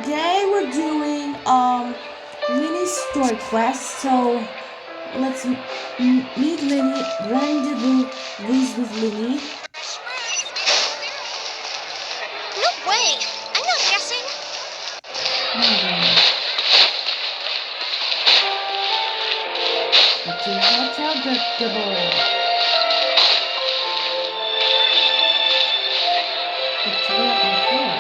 today we're doing mini story quest. So let's meet Lyney, rendezvous with Lyney. No way! I'm not guessing. Now then, the hotel deductible. It's way up on the floor.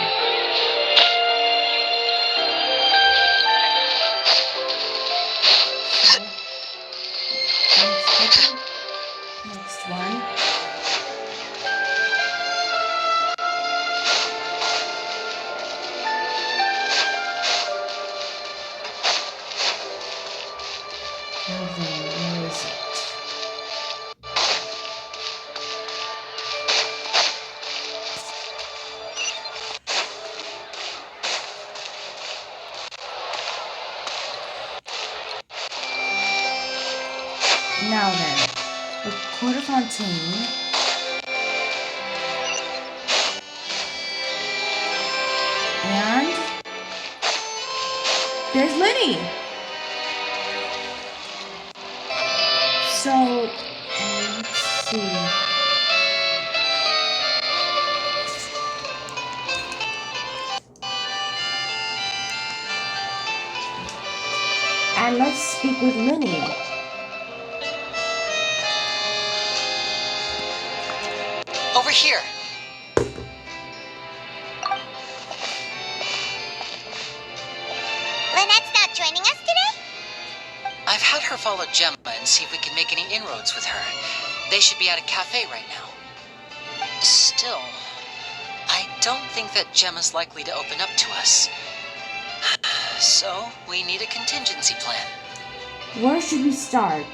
Next one. Now then, where is it? Now then, the quarter fontaine. And there's Lyney. So let's see. And let's speak with Lyney. Over here. Lynette's not joining us today? I've had her follow Gemma and see if we can make any inroads with her. They should be at a cafe right now. Still, I don't think that Gemma's likely to open up to us. So, we need a contingency plan. Where should we start?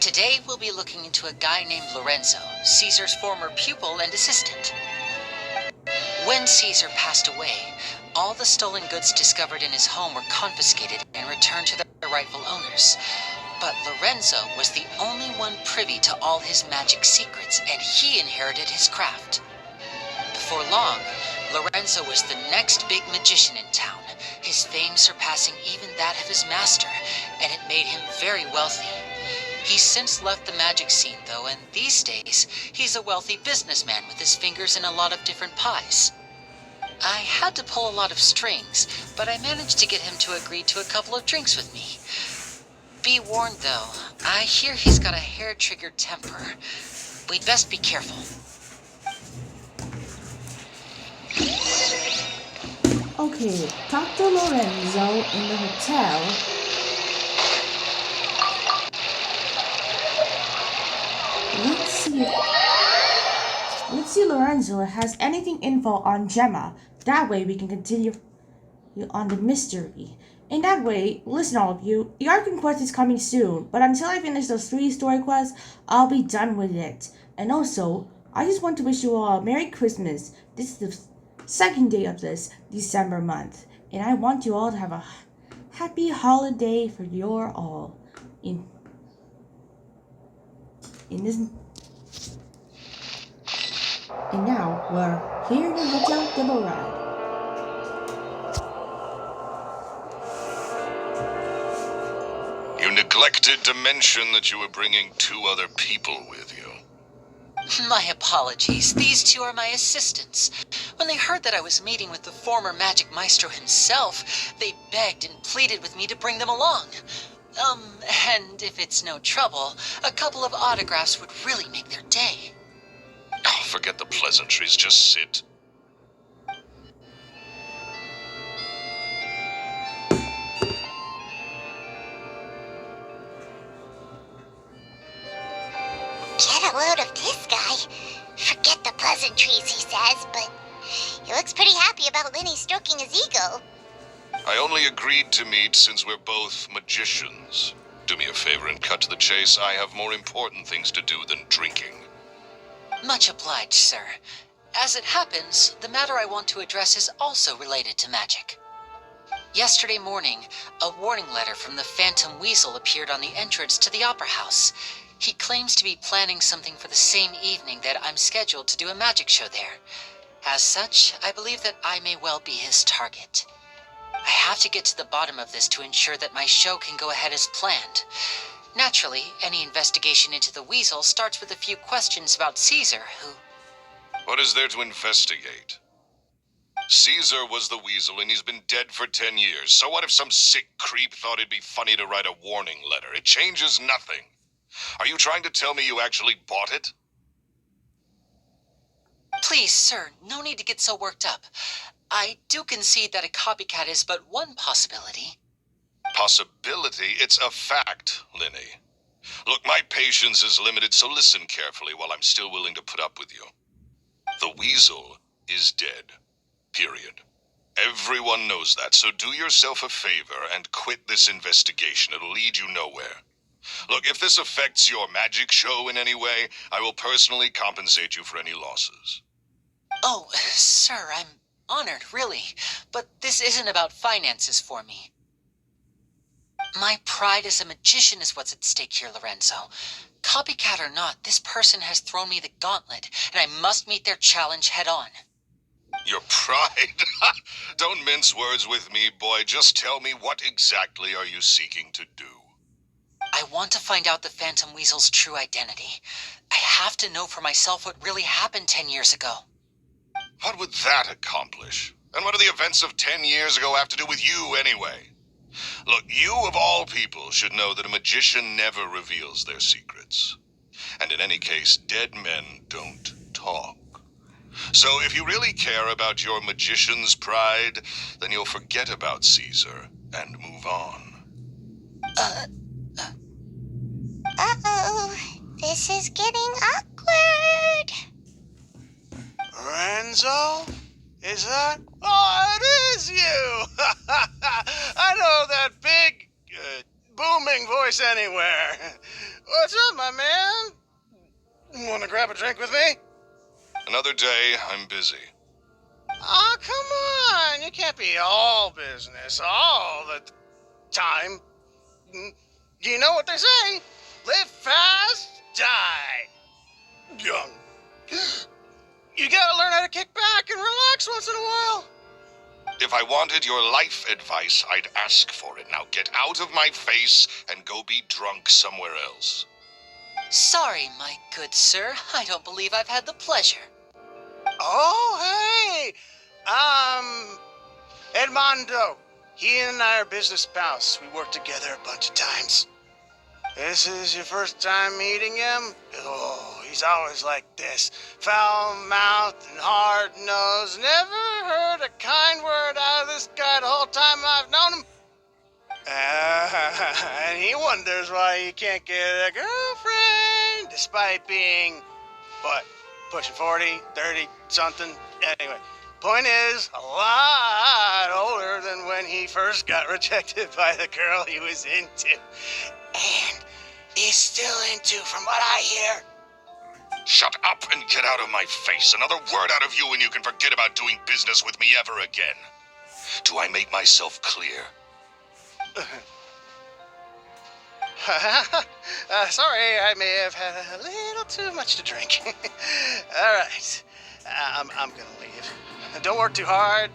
Today, we'll be looking into a guy named Lorenzo, Caesar's former pupil and assistant. When Caesar passed away, all the stolen goods discovered in his home were confiscated and returned to their rightful owners. But Lorenzo was the only one privy to all his magic secrets, and he inherited his craft. Before long, Lorenzo was the next big magician in town, his fame surpassing even that of his master, and it made him very wealthy. He's since left the magic scene, though, and these days, he's a wealthy businessman with his fingers in a lot of different pies. I had to pull a lot of strings, but I managed to get him to agree to a couple of drinks with me. Be warned, though, I hear he's got a hair-triggered temper. We'd best be careful. Okay, talk to Lorenzo in the hotel. Let's see if Lorenzo has anything info on Gemma. That way we can continue on the mystery. In that way, listen all of you, the Arkham quest is coming soon, but until I finish those 3 story quests, I'll be done with it. And also, I just want to wish you all a Merry Christmas. This is the second day of this December month, and I want you all to have a happy holiday for your all. In this. And now we're here in the hotel double ride. You neglected to mention that you were bringing 2 other people with you. My apologies. These 2 are my assistants. When they heard that I was meeting with the former magic maestro himself, they begged and pleaded with me to bring them along. And if it's no trouble, a couple of autographs would really make their day. Oh, forget the pleasantries, just sit. Get a load of this guy. Forget the pleasantries, he says, but he looks pretty happy about Lyney stroking his ego. I only agreed to meet since we're both magicians. Do me a favor and cut to the chase. I have more important things to do than drinking. Much obliged, sir. As it happens, the matter I want to address is also related to magic. Yesterday morning, a warning letter from the Phantom Weasel appeared on the entrance to the Opera House. He claims to be planning something for the same evening that I'm scheduled to do a magic show there. As such, I believe that I may well be his target. have to get to the bottom of this to ensure that my show can go ahead as planned. Naturally, any investigation into the Weasel starts with a few questions about Caesar, who... What is there to investigate? Caesar was the Weasel and he's been dead for 10 years. So what if some sick creep thought it'd be funny to write a warning letter? It changes nothing. Are you trying to tell me you actually bought it? Please, sir, no need to get so worked up. I do concede that a copycat is but one possibility. Possibility? It's a fact, Lyney. Look, my patience is limited, so listen carefully while I'm still willing to put up with you. The Weasel is dead. Period. Everyone knows that, so do yourself a favor and quit this investigation. It'll lead you nowhere. Look, if this affects your magic show in any way, I will personally compensate you for any losses. Oh, sir, I'm honored, really. But this isn't about finances for me. My pride as a magician is what's at stake here, Lorenzo. Copycat or not, this person has thrown me the gauntlet, and I must meet their challenge head on. Your pride? Don't mince words with me, boy. Just tell me, what exactly are you seeking to do? I want to find out the Phantom Weasel's true identity. I have to know for myself what really happened 10 years ago. What would that accomplish? And what do the events of 10 years ago have to do with you, anyway? Look, you of all people should know that a magician never reveals their secrets. And in any case, dead men don't talk. So if you really care about your magician's pride, then you'll forget about Caesar and move on. Uh-oh. This is getting awkward. Lorenzo? Is that? Oh, it is you! I know that big, booming voice anywhere. What's up, my man? Want to grab a drink with me? Another day, I'm busy. Oh, come on. You can't be all business all the time. You know what they say? Live fast, die young. You gotta learn how to kick back and relax once in a while. If I wanted your life advice, I'd ask for it. Now get out of my face and go be drunk somewhere else. Sorry, my good sir. I don't believe I've had the pleasure. Oh, hey! Edmondo. He and I are business pals. We worked together a bunch of times. This is your first time meeting him? Oh, he's always like this. Foul-mouthed and hard-nosed. Never heard a kind word out of this guy the whole time I've known him. And he wonders why he can't get a girlfriend, despite being, what, pushing 40, 30, something? Anyway, point is, a lot older than when he first got rejected by the girl he was into. And is still into, from what I hear. Shut up and get out of my face. Another word out of you and you can forget about doing business with me ever again. Do I make myself clear? Sorry, I may have had a little too much to drink. All right, I'm gonna leave. Don't work too hard.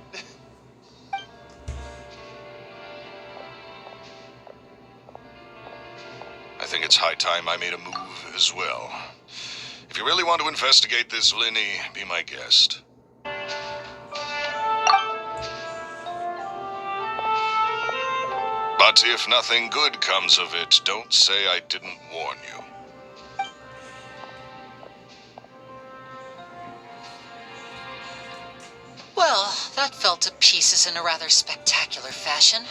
I think it's high time I made a move as well. If you really want to investigate this, Lyney, be my guest. But if nothing good comes of it, don't say I didn't warn you. Well, that fell to pieces in a rather spectacular fashion.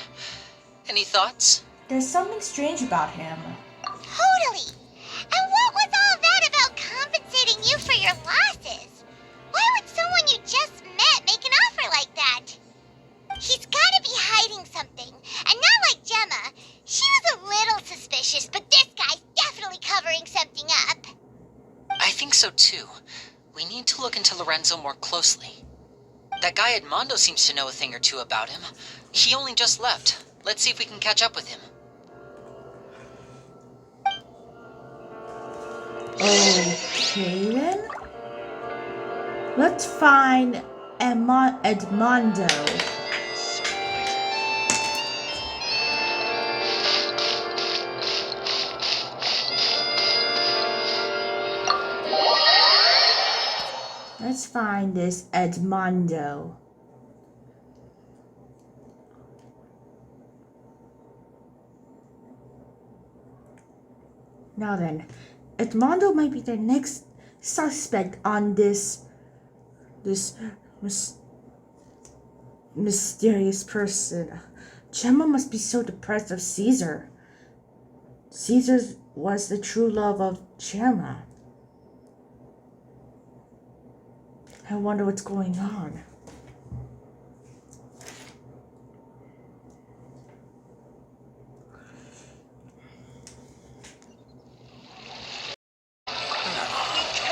Any thoughts? There's something strange about him. Totally. And what was all that about compensating you for your losses? Why would someone you just met make an offer like that? He's gotta be hiding something. And not like Gemma. She was a little suspicious, but this guy's definitely covering something up. I think so too. We need to look into Lorenzo more closely. That guy Edmondo seems to know a thing or two about him. He only just left. Let's see if we can catch up with him. Okay then. Let's find Edmondo. find this Edmondo. Now then, Edmondo might be the next suspect on this mysterious person. Gemma must be so depressed of Caesar. Caesar was the true love of Gemma. I wonder what's going on.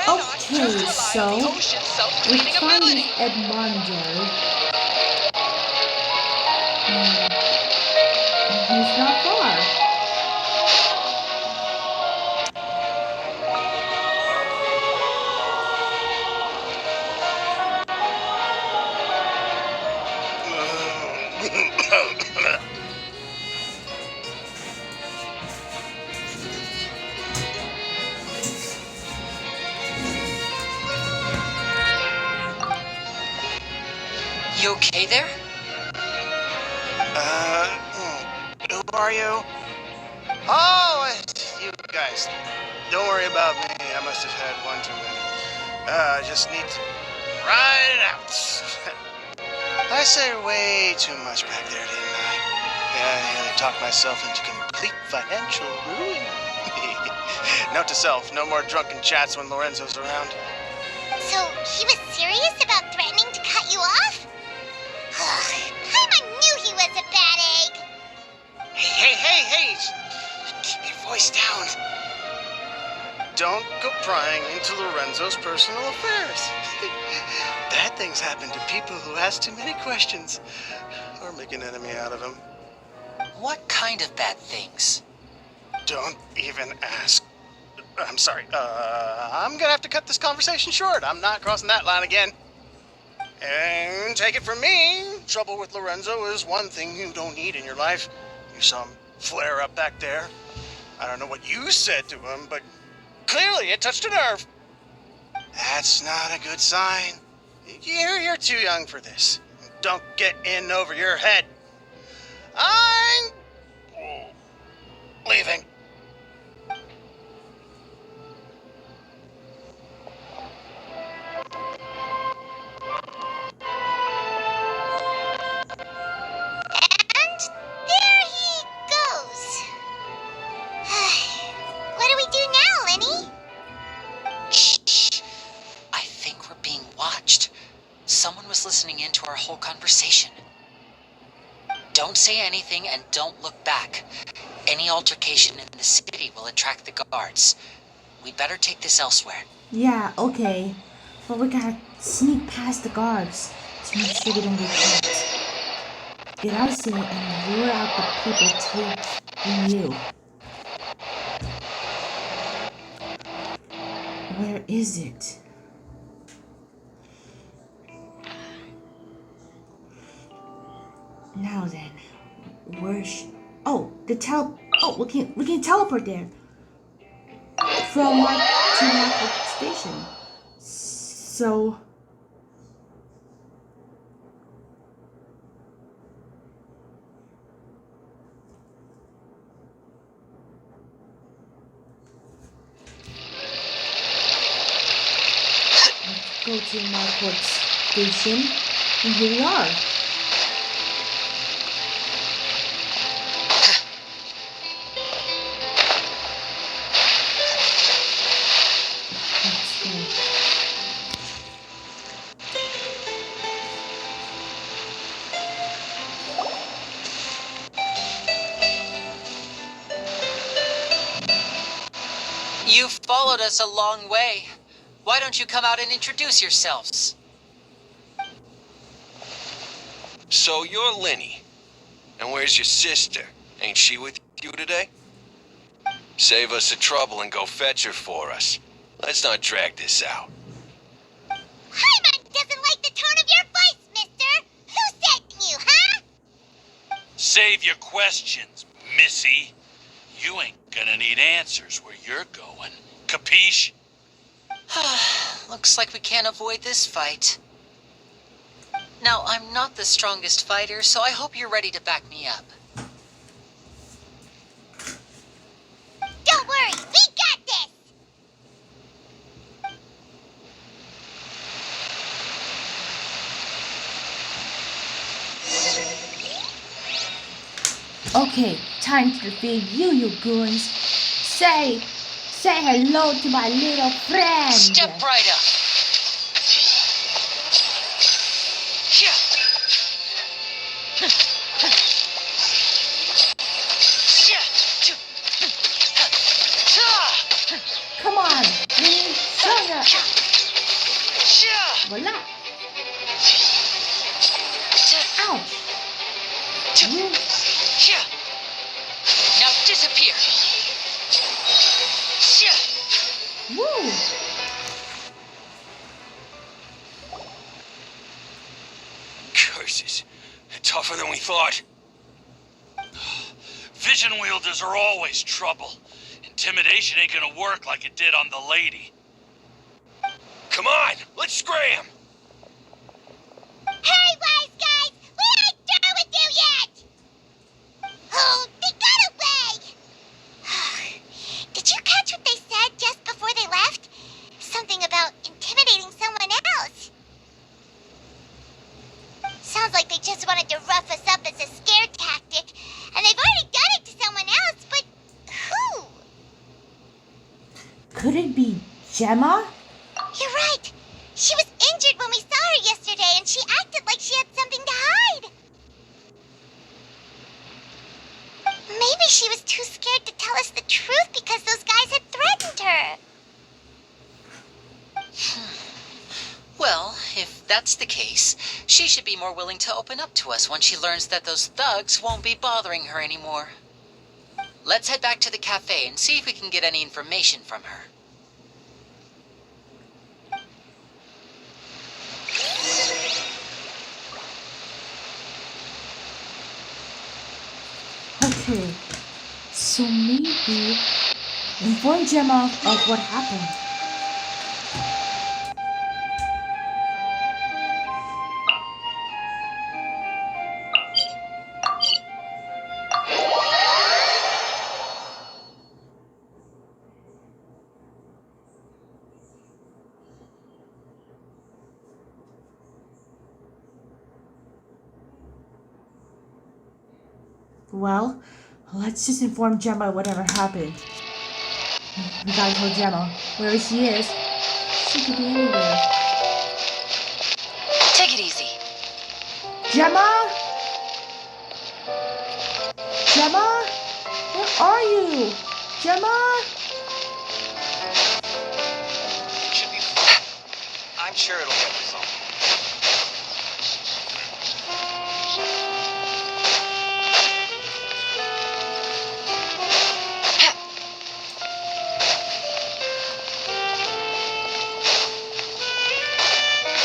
Okay, so we find Edmondo. He's not far. You okay there? Who are you? Oh, it's you guys. Don't worry about me. I must have had one too many. I just need to ride it out. I said way too much back there, didn't I? Yeah, I nearly talked myself into complete financial ruin. Note to self, no more drunken chats when Lorenzo's around. So he was serious about threatening to cut you off? Paimon knew he was a bad egg. Hey! Keep your voice down. Don't go prying into Lorenzo's personal affairs. Bad things happen to people who ask too many questions or make an enemy out of him. What kind of bad things? Don't even ask. I'm sorry. I'm gonna have to cut this conversation short. I'm not crossing that line again. And take it from me, trouble with Lorenzo is one thing you don't need in your life. You saw him flare up back there. I don't know what you said to him, but clearly it touched a nerve. That's not a good sign. You're too young for this. Don't get in over your head. I'm leaving. And there he goes. What do we do now, Lyney? Shh. I think we're being watched. Someone was listening in to our whole conversation. Don't say anything and don't look back. Any altercation in the city will attract the guards. We'd better take this elsewhere. Yeah, okay. But we gotta sneak past the guards to make sure we don't get caught. Get out of here and lure out the people taking you. Where is it? Now then, where's... Oh, we can teleport there. From to Market Station. So... Let's go to Market Station, and here we are. You've followed us a long way. Why don't you come out and introduce yourselves? So you're Lyney. And where's your sister? Ain't she with you today? Save us the trouble and go fetch her for us. Let's not drag this out. Paimon doesn't like the tone of your voice, mister. Who sent you, huh? Save your questions, missy. You ain't gonna need answers where you're going. Capiche? Looks like we can't avoid this fight. Now, I'm not the strongest fighter, so I hope you're ready to back me up. Don't worry, we got this! Okay, time to defeat you goons. Say hello to my little friend. Step right up. Come on, Lyney, stronger. Voila. Ouch. You. Now disappear. Woo. Curses. Tougher than we thought. Vision wielders are always trouble. Intimidation ain't gonna work like it did on the lady. Come on, let's scram! Hurry, wise guys! We ain't done with you yet! Oh, they got away! Did you catch what they said just before they left? Something about intimidating someone else. Sounds like they just wanted to rough us up as a scare tactic, and they've already done it to someone else, but who? Could it be Gemma? You're right. She was injured when we saw her yesterday, and she acted like she had something to hide. Maybe she was too scared to tell us the truth because those guys had threatened her. Well, if that's the case, she should be more willing to open up to us once she learns that those thugs won't be bothering her anymore. Let's head back to the cafe and see if we can get any information from her. Okay, so maybe inform Gemma of what happened. Well, let's just inform Gemma whatever happened. We gotta tell Gemma wherever she is. She could be anywhere. Take it easy. Gemma? Gemma? Where are you? Gemma? Should be. I'm sure it'll get resolved.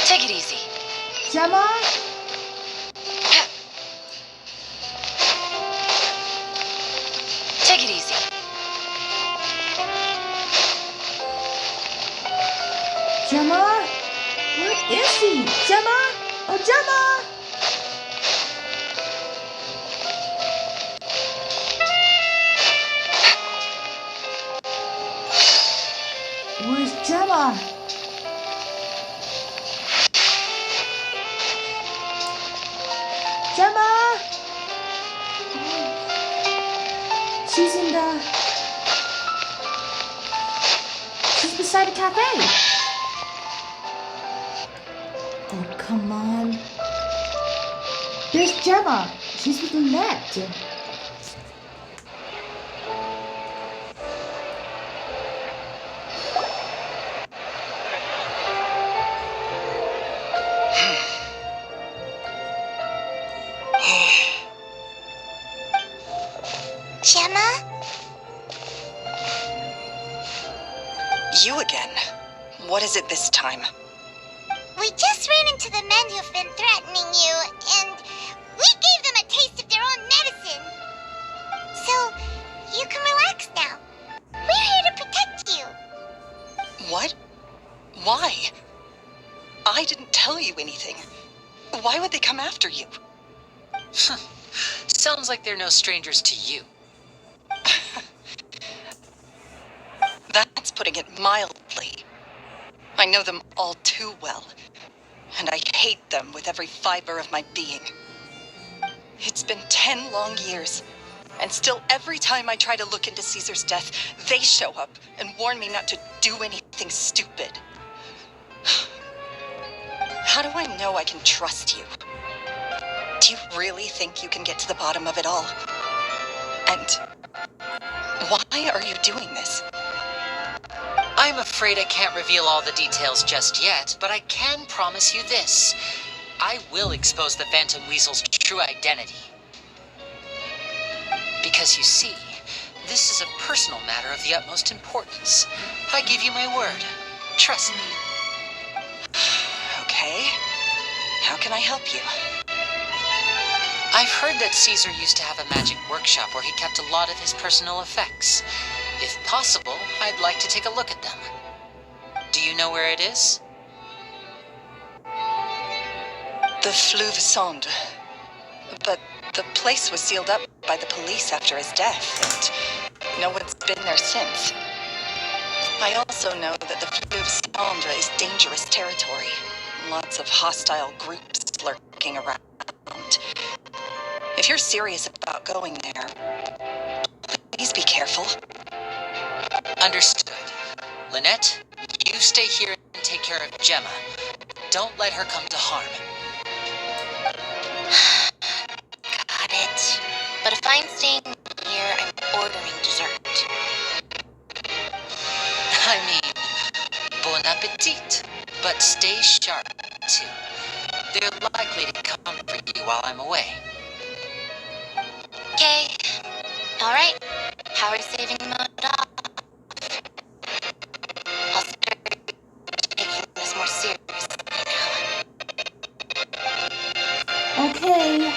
Take it easy. Gemma? Take it easy. Gemma? Where is she? Gemma? Oh, Gemma! Where's Gemma? Gemma! She's in the... She's beside the cafe. Oh, come on. There's Gemma. She's with Lynette. Gemma? You again. What is it this time? We just ran into the men who've been threatening you, and we gave them a taste of their own medicine. So, you can relax now. We're here to protect you. What? Why would they come after you? Sounds like they're no strangers to you. That's putting it mildly. I know them all too well, and I hate them with every fiber of my being. It's been 10 long years, and still every time I try to look into Caesar's death, they show up and warn me not to do anything stupid. How do I know I can trust you? Do you really think you can get to the bottom of it all? And why are you doing this? I'm afraid I can't reveal all the details just yet, but I can promise you this. I will expose the Phantom Weasel's true identity. Because you see, this is a personal matter of the utmost importance. I give you my word. Trust me. Okay. How can I help you? I've heard that Caesar used to have a magic workshop where he kept a lot of his personal effects. If possible, I'd like to take a look at them. Do you know where it is? The Fleuve Sonde. But the place was sealed up by the police after his death, and no one's been there since. I also know that the Fleuve Sonde is dangerous territory. Lots of hostile groups lurking around. If you're serious about going there, please be careful. Understood. Lynette, you stay here and take care of Gemma. Don't let her come to harm. Got it. But if I'm staying here, I'm ordering dessert. I mean, bon appetit. But stay sharp, too. They're likely to come for you while I'm away. Okay. Alright. Power saving mode off. I'll start taking this more seriously now. Okay.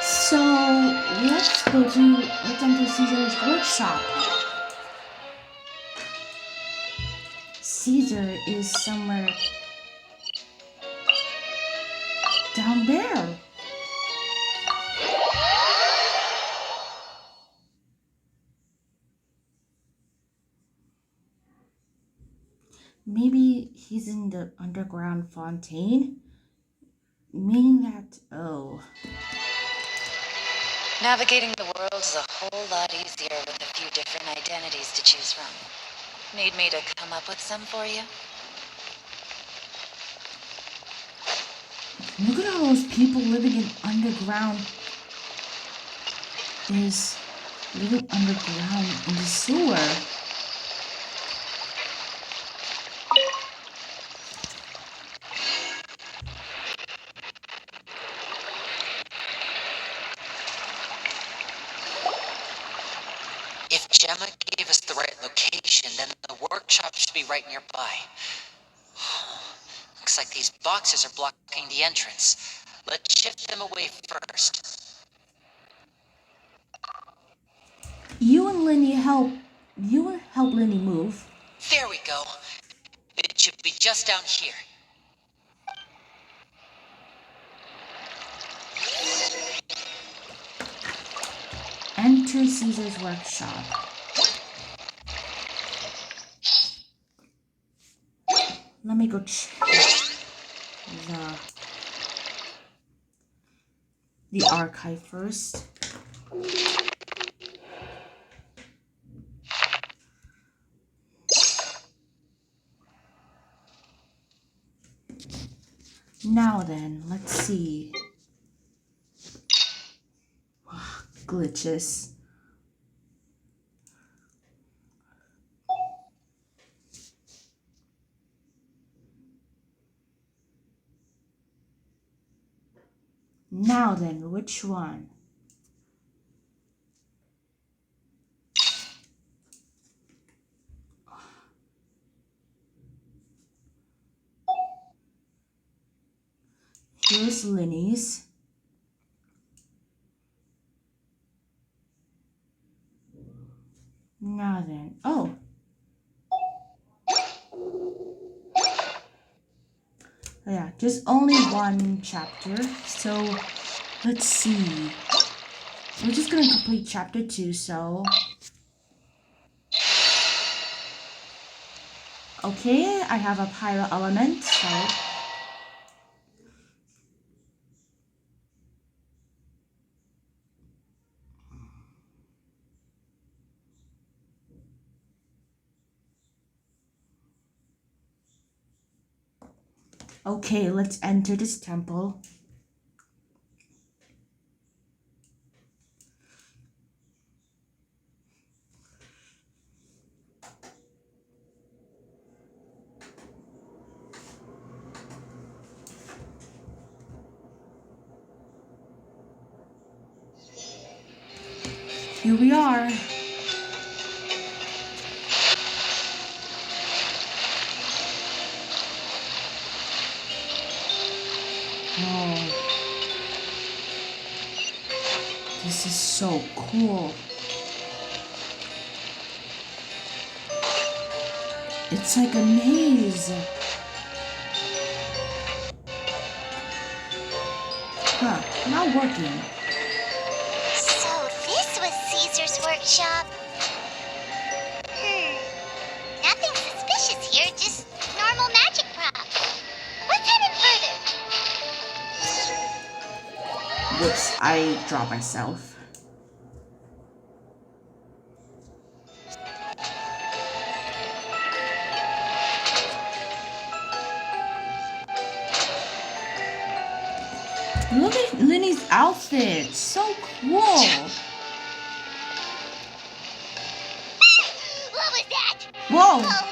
So let's enter Caesar's workshop. Caesar is somewhere down there. Maybe he's in the underground fontaine? Meaning that, oh. Navigating the world is a whole lot easier with a few different identities to choose from. Need me to come up with some for you? Look at all those people living in underground. There's living underground in the sewer. If Gemma gave us the right location, then the workshop should be right nearby. Looks like these boxes are blocking the entrance. Let's shift them away first. You and help Lyney move. There we go. It should be just down here. Enter Caesar's workshop. Let me go check the archive first. Now then, let's see. Glitches. Now then, which one? Here's Lyney's. Now then, oh, Yeah, just only one chapter. So let's see. We're just gonna complete chapter 2, so okay, I have a pyro element, so okay, let's enter this temple. Here we are. Oh, this is so cool. It's like a maze. Huh, not working. So this was Caesar's workshop. Nothing suspicious here, just normal magic props. What's hidden further? Whoops, I dropped myself. Look at Lyney's outfit. So cool. What was that? Whoa. Oh,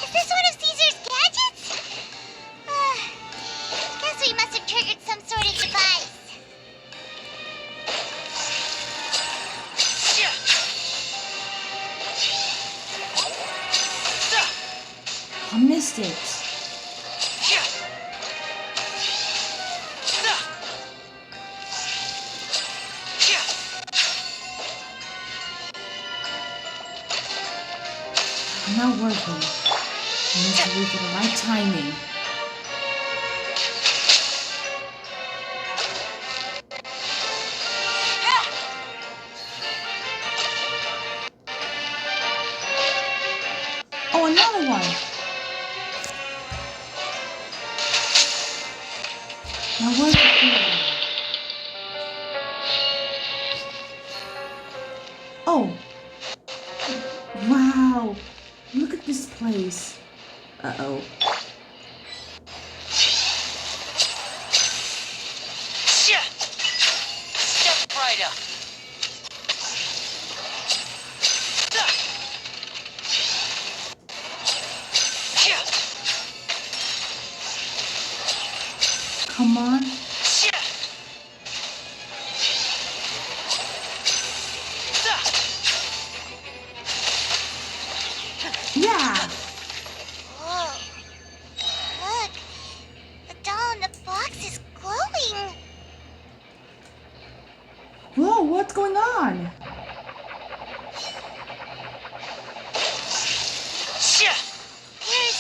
is this one of Caesar's gadgets? Guess we must have triggered some sort of device. I missed it. Not working. I need to wait for the right timing. Oh, another one. Now where's the third one? Oh. Wow. Look at this place. Uh-oh. Step right up. Come on. Yeah. Whoa. Look, the doll in the box is glowing. Whoa, what's going on? There's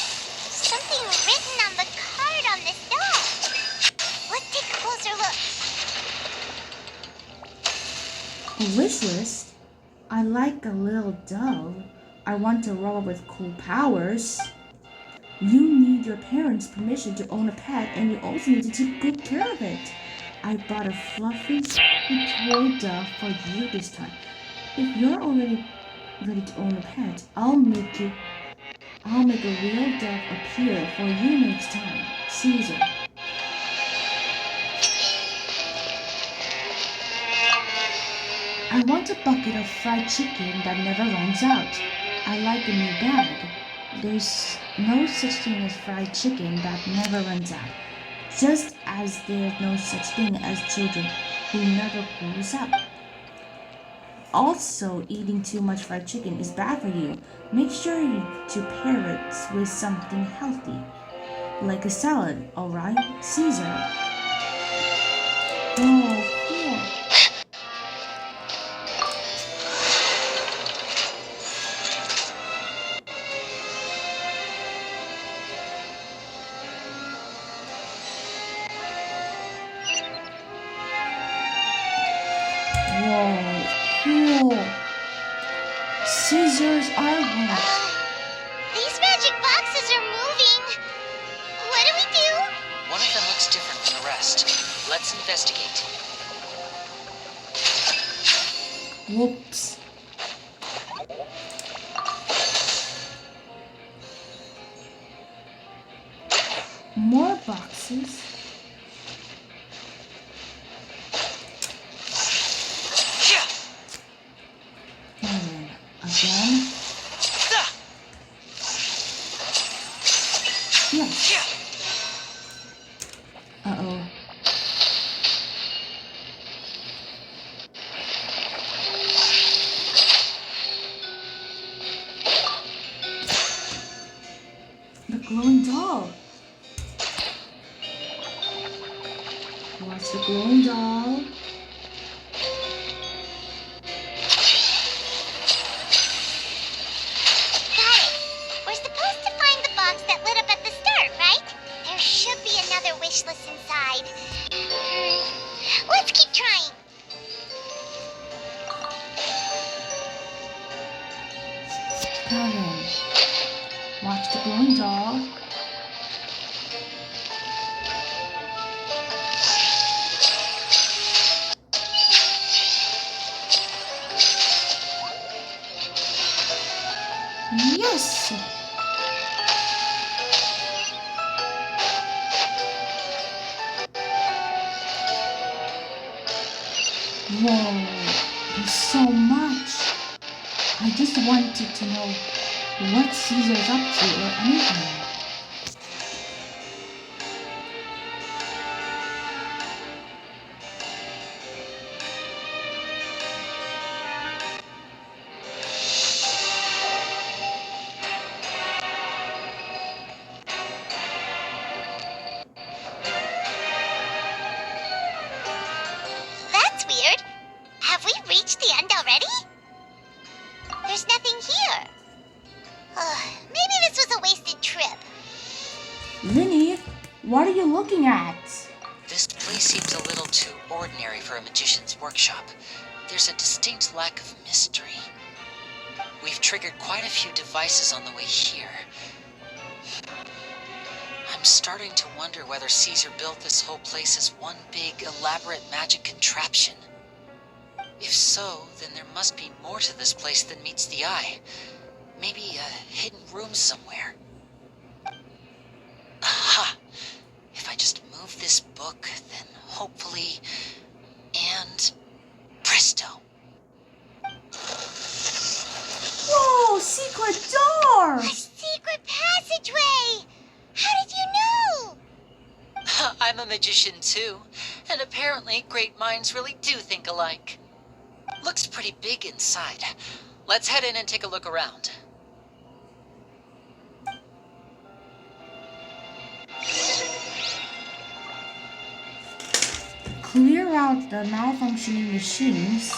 something written on the card on this doll. Let's take a closer look. A wish list? I like a little doll. I want to roll with cool powers. You need your parents' permission to own a pet, and you also need to take good care of it. I bought a fluffy toy doll for you this time. If you're already ready to own a pet, I'll make a real dog appear for you next time. Caesar. I want a bucket of fried chicken that never runs out. I like a new bag. There's no such thing as fried chicken that never runs out. Just as there's no such thing as children who never grows up. Also, eating too much fried chicken is bad for you. Make sure to pair it with something healthy, like a salad, alright, Caesar? Oh, cool. Whoa, cool. Scissors are good. These magic boxes are moving. What do we do? One of them looks different from the rest. Let's investigate. Whoops. More boxes. And then again. Yes. Uh-oh. The glowing doll. Watch the glowing doll. Got it. We're supposed to find the box that lit up at the start, right? There should be another wish list inside. Let's keep trying. Now then, watch the glowing doll. Yes! Whoa, there's so much. I just wanted to know what Caesar's up to or anything. That's weird. Have we reached the end already? There's nothing here. Maybe this was a wasted trip. Lyney, what are you looking at? This place seems a little too ordinary for a magician's workshop. There's a distinct lack of mystery. We've triggered quite a few devices on the way here. I'm starting to wonder whether Caesar built this whole place as one big, elaborate magic contraption. If so, then there must be more to this place than meets the eye. Maybe a hidden room somewhere. Aha! If I just move this book, then hopefully... and... presto! Whoa, secret door! A secret passageway! How did you know? I'm a magician too, and apparently great minds really do think alike. Looks pretty big inside. Let's head in and take a look around. Clear out the malfunctioning machines.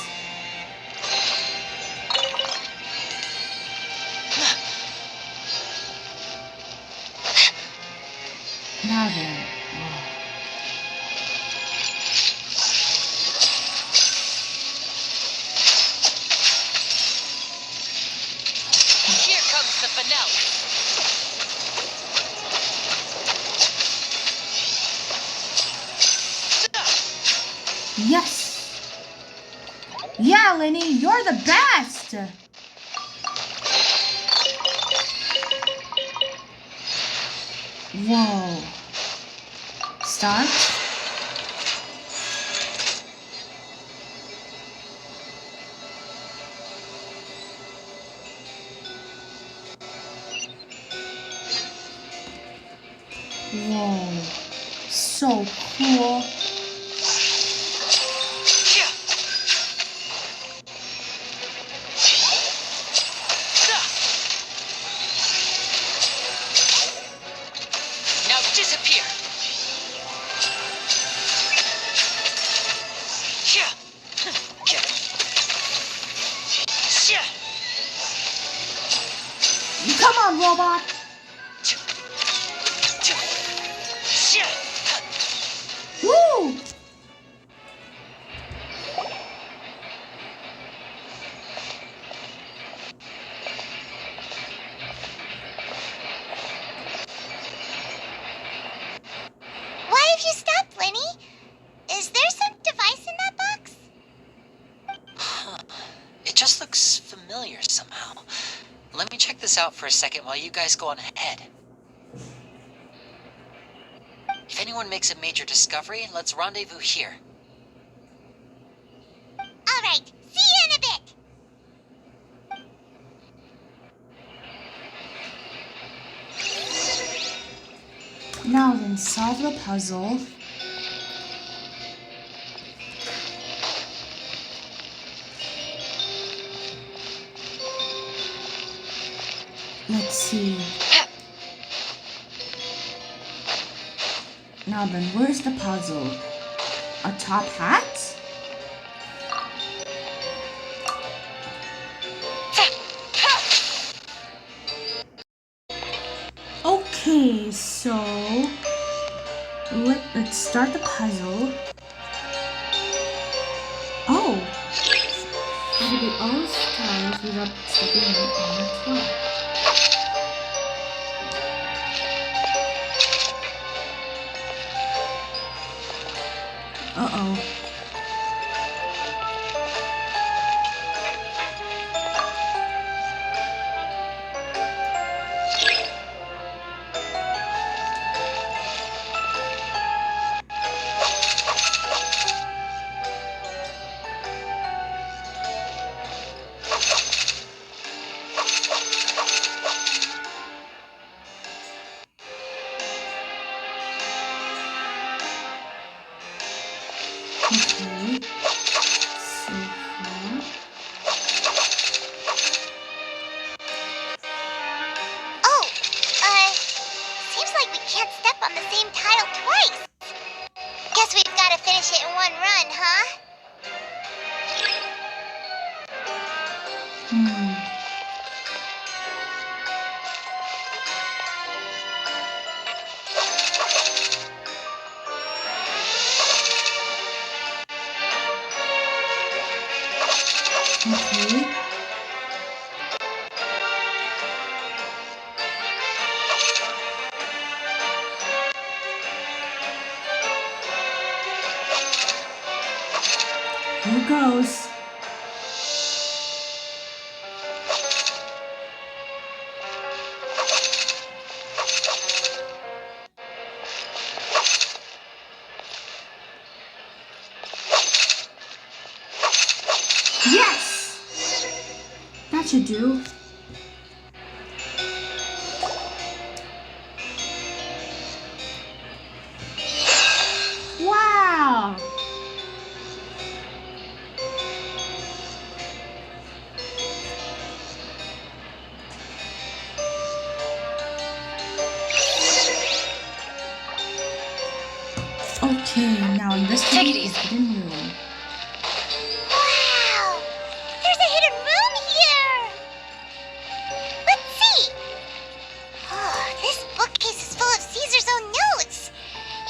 Now then. Here comes the finale. Yes! Yeah, Lyney, you're the best! Whoa. Start. Whoa. So cool. Now disappear. Come on, robot! if you stop, Lyney? Is there some device in that box? Huh. It just looks familiar somehow. Let me check this out for a second while you guys go on ahead. If anyone makes a major discovery, let's rendezvous here. All right, see you in a bit. Now then, solve the puzzle. Let's see. Now then, where's the puzzle? A top hat? Okay, so let's start the puzzle. Oh! Navigate all styles without stepping on the top. Uh-oh. Okay. So far. Oh, seems like we can't step on the same tile twice. Guess we've got to finish it in one run, huh? Okay. Here goes. Yes! That should do. Wow! Okay, now investigate the hidden room. Wow! There's a hidden room here! Let's see! Oh, this bookcase is full of Caesar's own notes.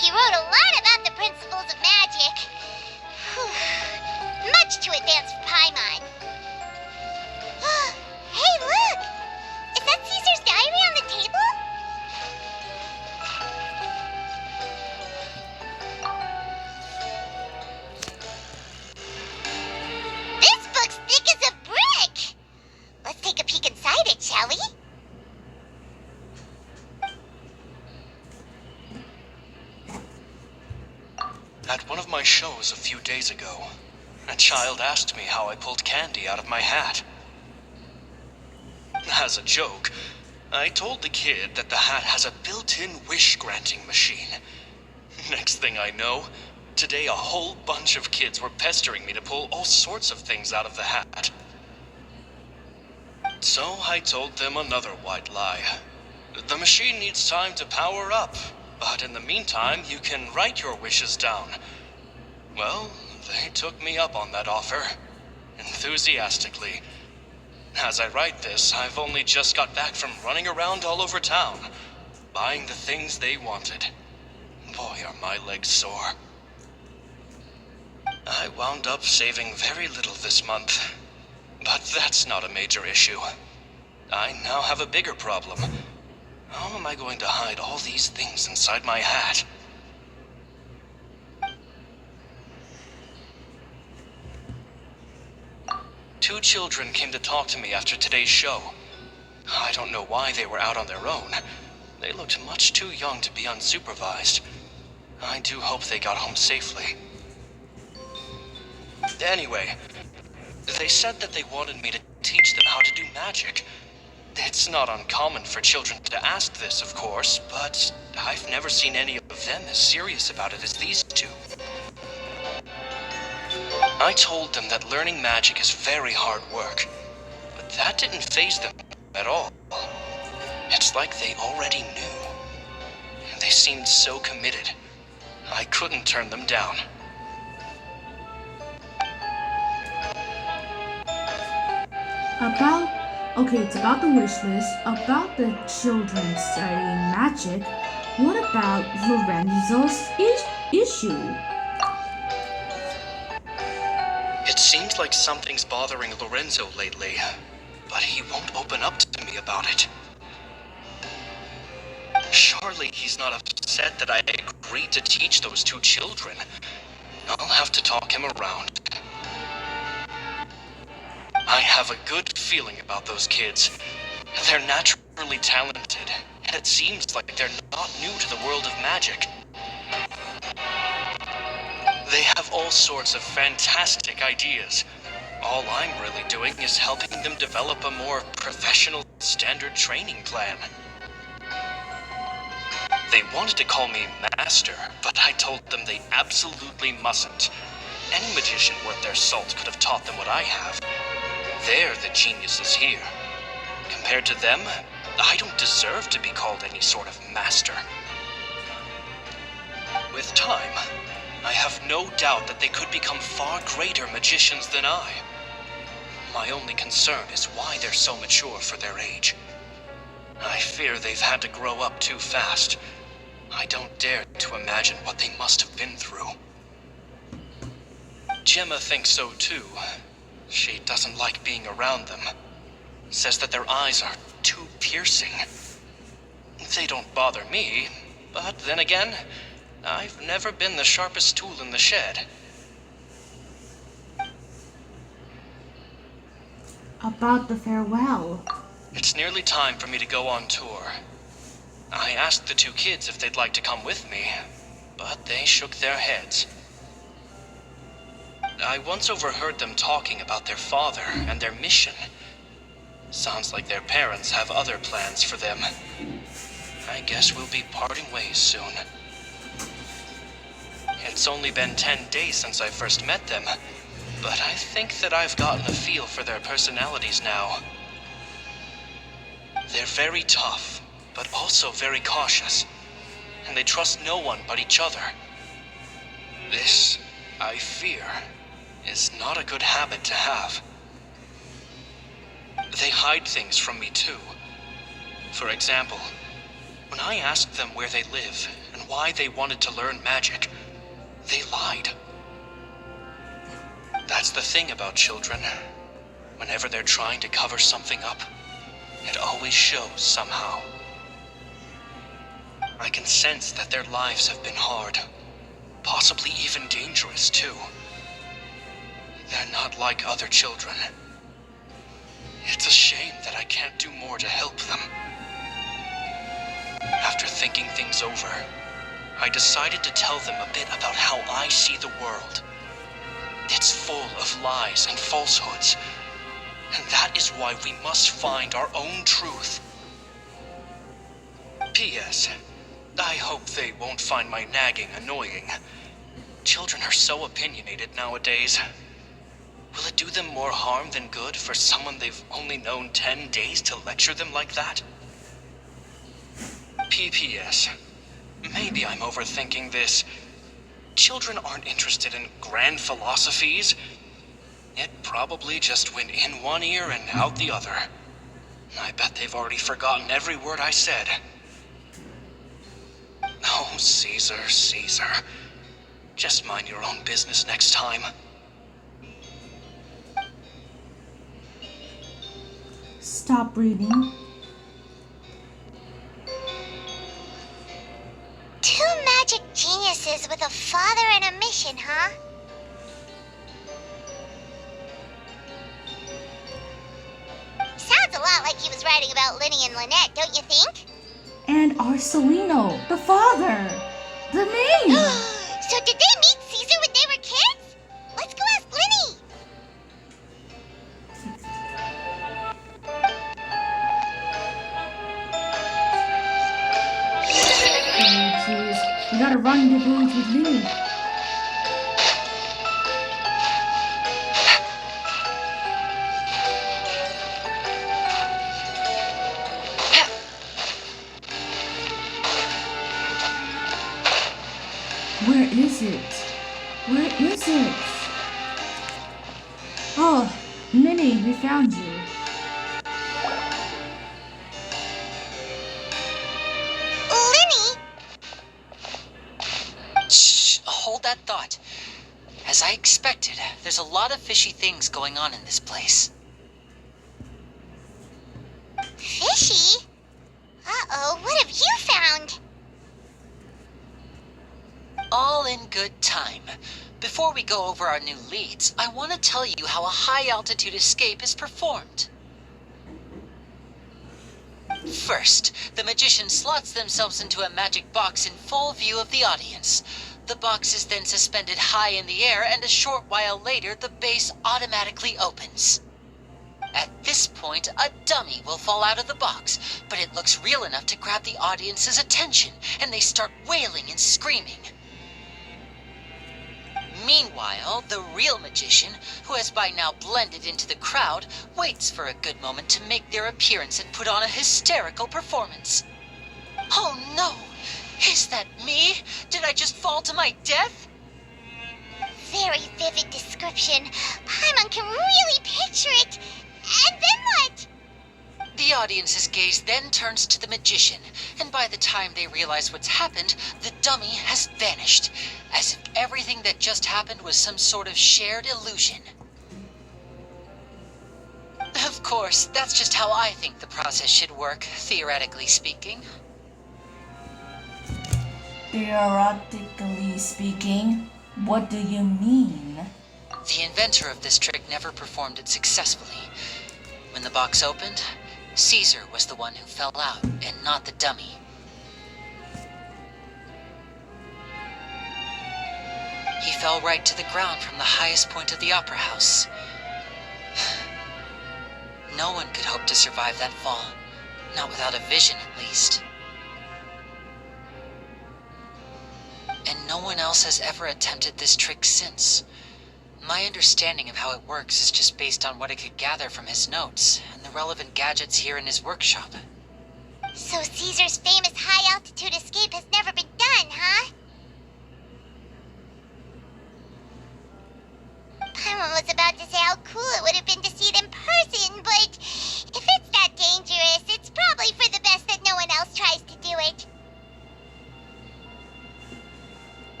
He wrote a lot about the principles of magic. Whew. Much too advanced for Paimon. Hey, look! Is that Caesar's diary on the table? This book's thick as a brick! Let's take a peek inside it, shall we? At one of my shows a few days ago, a child asked me how I pulled candy out of my hat. As a joke, I told the kid that the hat has a built-in wish-granting machine. Next thing I know, today a whole bunch of kids were pestering me to pull all sorts of things out of the hat. So I told them another white lie. The machine needs time to power up, but in the meantime, you can write your wishes down. Well, they took me up on that offer, enthusiastically. As I write this, I've only just got back from running around all over town, buying the things they wanted. Boy, are my legs sore. I wound up saving very little this month, but that's not a major issue. I now have a bigger problem. How am I going to hide all these things inside my hat? 2 children came to talk to me after today's show. I don't know why they were out on their own. They looked much too young to be unsupervised. I do hope they got home safely. Anyway, they said that they wanted me to teach them how to do magic. It's not uncommon for children to ask this, of course, but I've never seen any of them as serious about it as these 2. I told them that learning magic is very hard work, but that didn't faze them at all. It's like they already knew. They seemed so committed. I couldn't turn them down. It's about the wish list, about the children studying magic. What about Lorenzo's issue? It seems like something's bothering Lorenzo lately, but he won't open up to me about it. Surely he's not upset that I agreed to teach those 2 children. I'll have to talk him around. I have a good feeling about those kids. They're naturally talented, and it seems like they're not new to the world of magic. They have all sorts of fantastic ideas. All I'm really doing is helping them develop a more professional standard training plan. They wanted to call me Master, but I told them they absolutely mustn't. Any magician worth their salt could have taught them what I have. They're the geniuses here. Compared to them, I don't deserve to be called any sort of master. With time, I have no doubt that they could become far greater magicians than I. My only concern is why they're so mature for their age. I fear they've had to grow up too fast. I don't dare to imagine what they must have been through. Gemma thinks so too. She doesn't like being around them. Says that their eyes are too piercing. They don't bother me, but then again, I've never been the sharpest tool in the shed. About the farewell. It's nearly time for me to go on tour. I asked the 2 kids if they'd like to come with me, but they shook their heads. I once overheard them talking about their father and their mission. Sounds like their parents have other plans for them. I guess we'll be parting ways soon. It's only been 10 days since I first met them, but I think that I've gotten a feel for their personalities now. They're very tough, but also very cautious, and they trust no one but each other. This, I fear, is not a good habit to have. They hide things from me too. For example, when I asked them where they live and why they wanted to learn magic, they lied. That's the thing about children. Whenever they're trying to cover something up, it always shows somehow. I can sense that their lives have been hard, possibly even dangerous too. They're not like other children. It's a shame that I can't do more to help them. After thinking things over, I decided to tell them a bit about how I see the world. It's full of lies and falsehoods, and that is why we must find our own truth. P.S. I hope they won't find my nagging annoying. Children are so opinionated nowadays. Will it do them more harm than good for someone they've only known 10 days to lecture them like that? P.P.S. Maybe I'm overthinking this. Children aren't interested in grand philosophies. It probably just went in one ear and out the other. I bet they've already forgotten every word I said. Oh, Caesar, Caesar. Just mind your own business next time. Stop reading. Two magic geniuses with a father and a mission, huh? felt like he was writing about Lyney and Lynette, don't you think? And Arcelino, the father. The name. So did they meet Caesar when they were kids? Let's go ask Lyney. Oh, jeez. We gotta rendezvous with Lyney. Where is it? Where is it? Oh, Lyney, we found you. Lyney? Shh, hold that thought. As I expected, there's a lot of fishy things going on in this place. Fishy? Uh-oh, what have you found? All in good time. Before we go over our new leads, I want to tell you how a high-altitude escape is performed. First, the magician slots themselves into a magic box in full view of the audience. The box is then suspended high in the air, and a short while later, the base automatically opens. At this point, a dummy will fall out of the box, but it looks real enough to grab the audience's attention, and they start wailing and screaming. Meanwhile, the real magician, who has by now blended into the crowd, waits for a good moment to make their appearance and put on a hysterical performance. Oh no! Is that me? Did I just fall to my death? Very vivid description. Paimon can really picture it. And then what? The audience's gaze then turns to the magician, and by the time they realize what's happened, the dummy has vanished, as if everything that just happened was some sort of shared illusion. Of course, that's just how I think the process should work, theoretically speaking. Theoretically speaking, what do you mean? The inventor of this trick never performed it successfully. When the box opened, Caesar was the one who fell out, and not the dummy. He fell right to the ground from the highest point of the opera house. No one could hope to survive that fall, not without a vision at least. And no one else has ever attempted this trick since. My understanding of how it works is just based on what I could gather from his notes and the relevant gadgets here in his workshop. So Caesar's famous high-altitude escape has never been done, huh? Paimon was about to say how cool it would have been to see it in person, but if it's that dangerous, it's probably for the best that no one else tries to do it.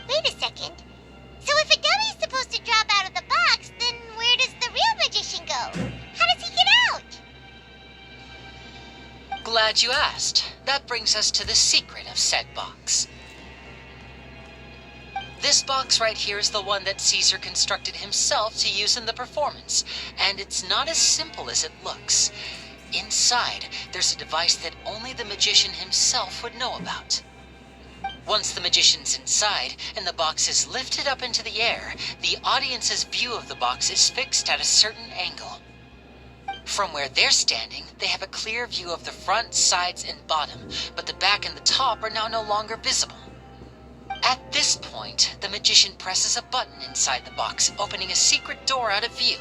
Wait a second. So if a dummy's supposed to drop out of the box, then where does the real magician go? How does he get out? Glad you asked. That brings us to the secret of said box. This box right here is the one that Caesar constructed himself to use in the performance, and it's not as simple as it looks. Inside, there's a device that only the magician himself would know about. Once the magician's inside and the box is lifted up into the air, the audience's view of the box is fixed at a certain angle. From where they're standing, they have a clear view of the front, sides, and bottom, but the back and the top are now no longer visible. At this point, the magician presses a button inside the box, opening a secret door out of view.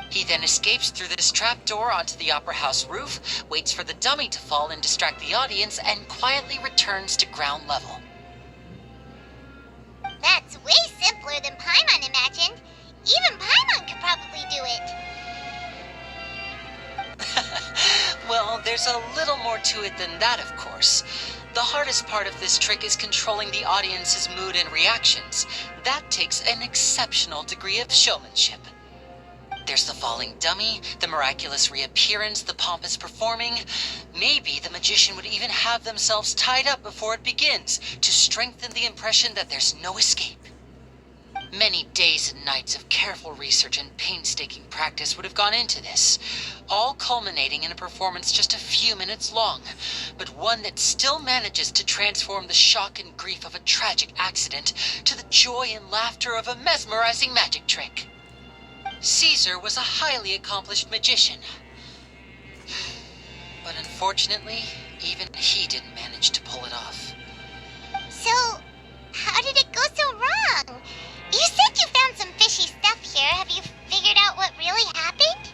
He then escapes through this trap door onto the opera house roof, waits for the dummy to fall and distract the audience, and quietly returns to ground level. That's way simpler than Paimon imagined. Even Paimon could probably do it. Well, there's a little more to it than that, of course. The hardest part of this trick is controlling the audience's mood and reactions. That takes an exceptional degree of showmanship. There's the falling dummy, the miraculous reappearance, the pompous performing. Maybe the magician would even have themselves tied up before it begins to strengthen the impression that there's no escape. Many days and nights of careful research and painstaking practice would have gone into this, all culminating in a performance just a few minutes long, but one that still manages to transform the shock and grief of a tragic accident to the joy and laughter of a mesmerizing magic trick. Caesar was a highly accomplished magician, but unfortunately, even he didn't manage to pull it off. So, how did it go so wrong? You said you found some fishy stuff here. Have you figured out what really happened?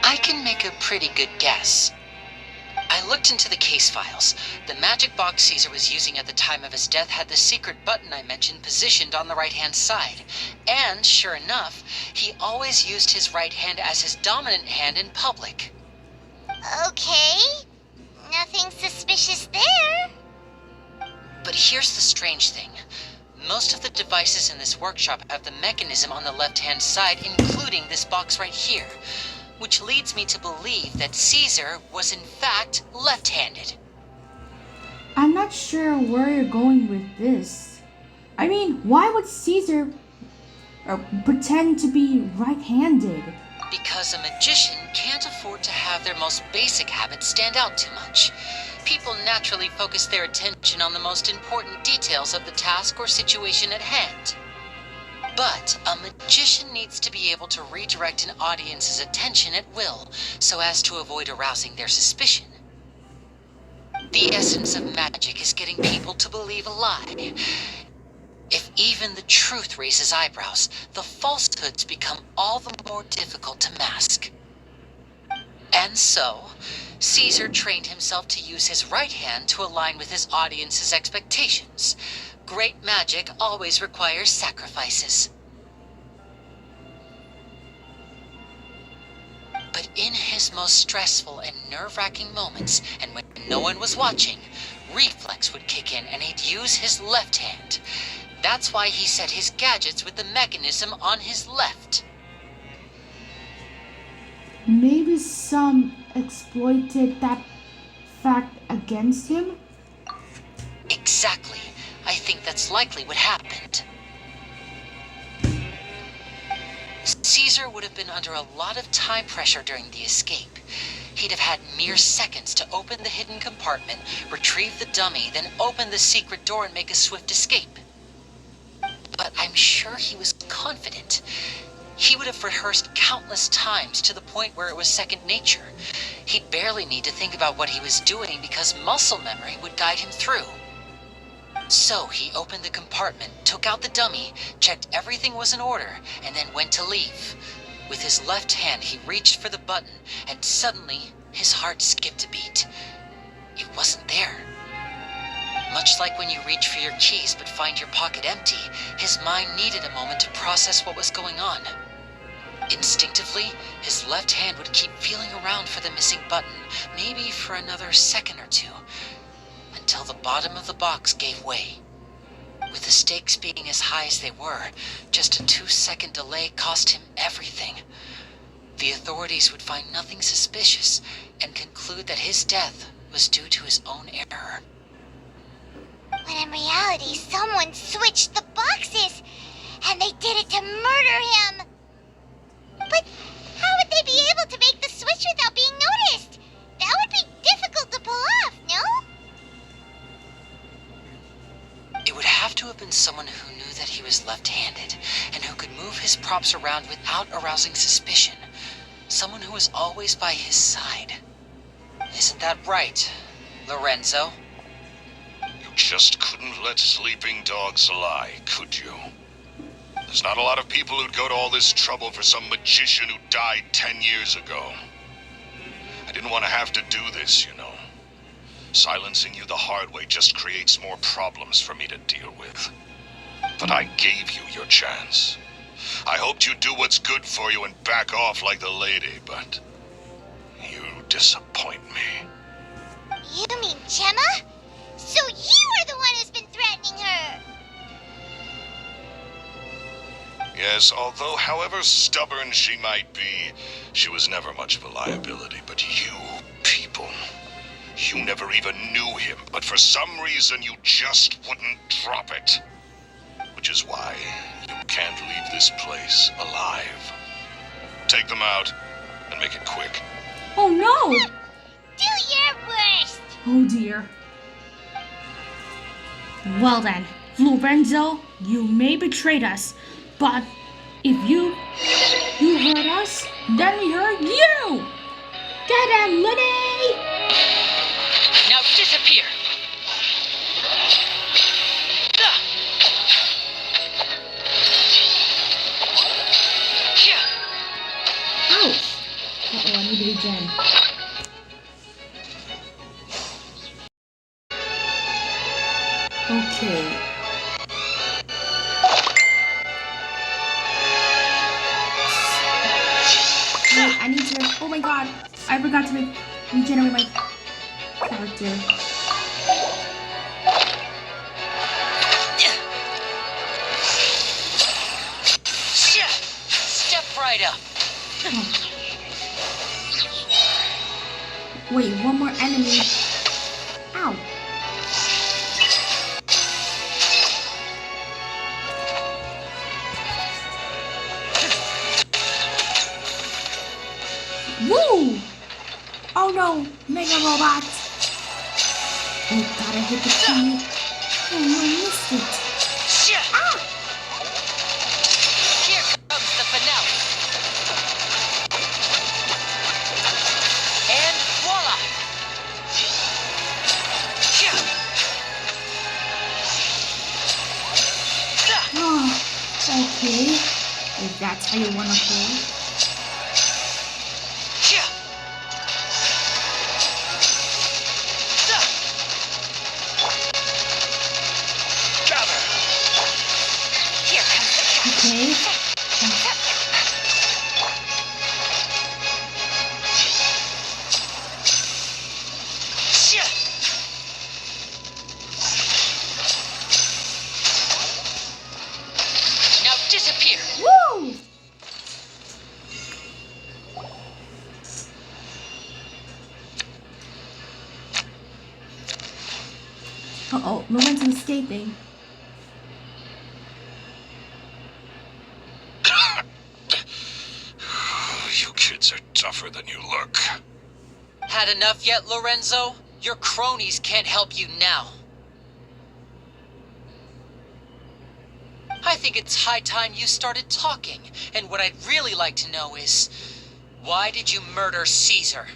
I can make a pretty good guess. I looked into the case files. The magic box Caesar was using at the time of his death had the secret button I mentioned positioned on the right-hand side. And, sure enough, he always used his right hand as his dominant hand in public. Okay. Nothing suspicious there. But here's the strange thing. Most of the devices in this workshop have the mechanism on the left-hand side, including this box right here, which leads me to believe that Caesar was in fact left-handed. I'm not sure where you're going with this. I mean, why would Caesar pretend to be right-handed? Because a magician can't afford to have their most basic habits stand out too much. People naturally focus their attention on the most important details of the task or situation at hand. But a magician needs to be able to redirect an audience's attention at will, so as to avoid arousing their suspicion. The essence of magic is getting people to believe a lie. If even the truth raises eyebrows, the falsehoods become all the more difficult to mask. And so, Caesar trained himself to use his right hand to align with his audience's expectations. Great magic always requires sacrifices. But in his most stressful and nerve-wracking moments, and when no one was watching, reflex would kick in and he'd use his left hand. That's why he set his gadgets with the mechanism on his left. Maybe some exploited that fact against him? Exactly. I think that's likely what happened. Caesar would have been under a lot of time pressure during the escape. He'd have had mere seconds to open the hidden compartment, retrieve the dummy, then open the secret door and make a swift escape. But I'm sure he was confident. He would have rehearsed countless times to the point where it was second nature. He'd barely need to think about what he was doing because muscle memory would guide him through. So he opened the compartment, took out the dummy, checked everything was in order, and then went to leave. With his left hand, he reached for the button, and suddenly his heart skipped a beat. It wasn't there. Much like when you reach for your keys but find your pocket empty, his mind needed a moment to process what was going on. Instinctively, his left hand would keep feeling around for the missing button, maybe for another second or two, until the bottom of the box gave way. With the stakes being as high as they were, just a 2-second delay cost him everything. The authorities would find nothing suspicious and conclude that his death was due to his own error. When in reality, someone switched the boxes, and they did it to murder him. But how would they be able to make the switch without being noticed? That would be difficult to pull off, no? It would have to have been someone who knew that he was left-handed, and who could move his props around without arousing suspicion. Someone who was always by his side. Isn't that right, Lorenzo? You just couldn't let sleeping dogs lie, could you? There's not a lot of people who'd go to all this trouble for some magician who died 10 years ago. I didn't want to have to do this, you know. Silencing you the hard way just creates more problems for me to deal with. But I gave you your chance. I hoped you'd do what's good for you and back off like the lady, but you disappoint me. You mean Gemma? So you are the one who's been threatening her! Yes, although however stubborn she might be, she was never much of a liability. But you people, You never even knew him, but for some reason you just wouldn't drop it. Which is why you can't leave this place alive. Take them out, and make it quick. Oh no! Do your worst! Oh dear. Well then, Lorenzo, you may betrayed us, but if you hurt us, then we hurt you! Get him, Lyney! Now disappear! Ouch! Uh-oh, I need to regen. Okay. Wait, I need to... Oh my god! I forgot to regenerate my character. Step right up. Wait, one more enemy. Ow. Woo! Oh no, Mega Robot! Oh, gotta hit the key. Oh no, missed it. Ah! Here comes the finale. And voila! Oh, okay. If that's how you wanna play. Okay. Now disappear. Woo! Uh-oh, Lorenzo's escaping. You kids are tougher than you look. Had enough yet, Lorenzo? Your cronies can't help you now. I think it's high time you started talking. And what I'd really like to know is, why did you murder Caesar?